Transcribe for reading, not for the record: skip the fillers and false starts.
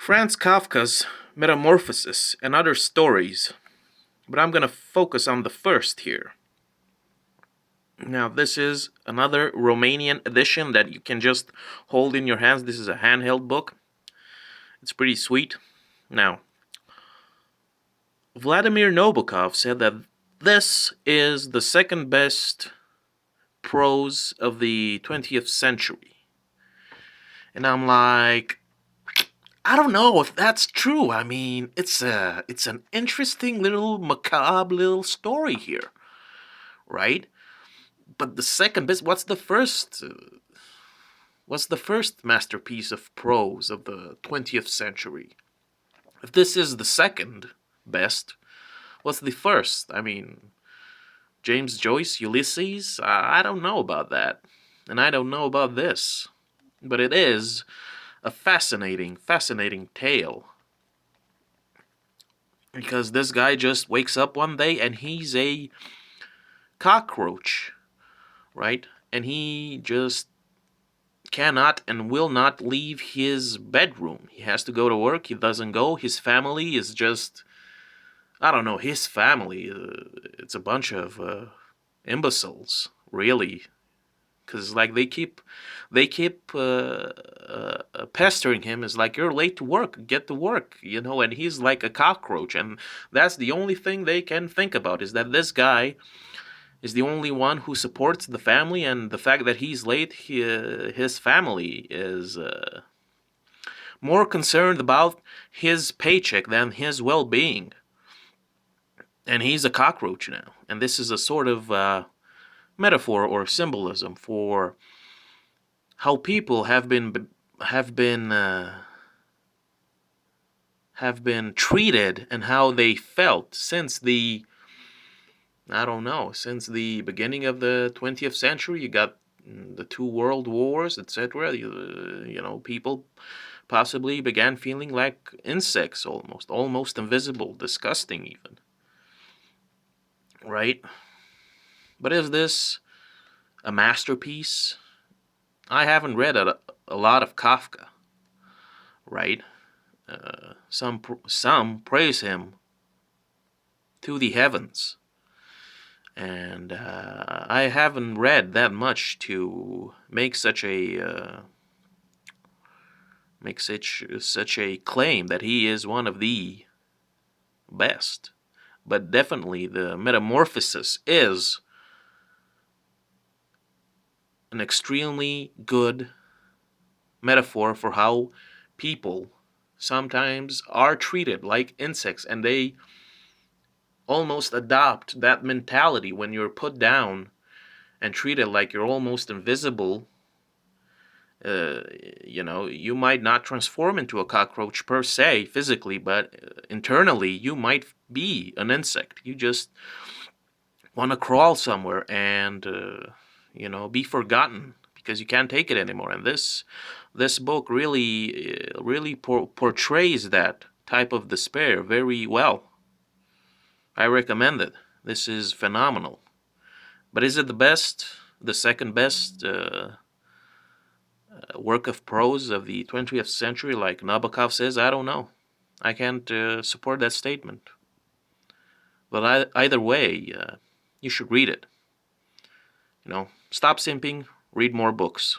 Franz Kafka's Metamorphosis and Other Stories, but I'm gonna focus on the first here. Now, this is another Romanian edition that you can just hold in your hands. This is a handheld book. It's pretty sweet. Now, Vladimir Nabokov said that this is the second best prose of the 20th century. And I'm like, I don't know if that's true. I mean, it's an interesting little macabre little story here, right? But the second best, what's the first? What's the first masterpiece of prose of the 20th century? If this is the second best, what's the first? I mean, James Joyce, Ulysses? I don't know about that. And I don't know about this. But it is a fascinating tale. Because this guy just wakes up one day and he's a cockroach, right? And he just cannot and will not leave his bedroom. He has to go to work. He doesn't go. His family is just, I don't know, his family. It's a bunch of imbeciles, really. Because like they keep pestering him. It's like, you're late to work, get to work, and he's like a cockroach. And that's the only thing they can think about, is that this guy is the only one who supports the family, and the fact that he's late, his family is more concerned about his paycheck than his well-being. And he's a cockroach now. And this is a sort of metaphor or symbolism for how people have been treated and how they felt since the beginning of the 20th century. You got the two world wars, etc. People possibly began feeling like insects, almost invisible, disgusting even. Right? But is this a masterpiece? I haven't read a lot of Kafka, right? Some praise him to the heavens, and I haven't read that much to make such a claim that he is one of the best. But definitely, the Metamorphosis is an extremely good metaphor for how people sometimes are treated like insects, and they almost adopt that mentality. When you're put down and treated like you're almost invisible, you might not transform into a cockroach per se physically, but internally you might be an insect. You just want to crawl somewhere and be forgotten because you can't take it anymore. And this book really portrays that type of despair very well. I recommend it. This is phenomenal. But is it the second best work of prose of the 20th century, like Nabokov says? I don't know. I can't support that statement. But either way, you should read it. Stop simping, read more books.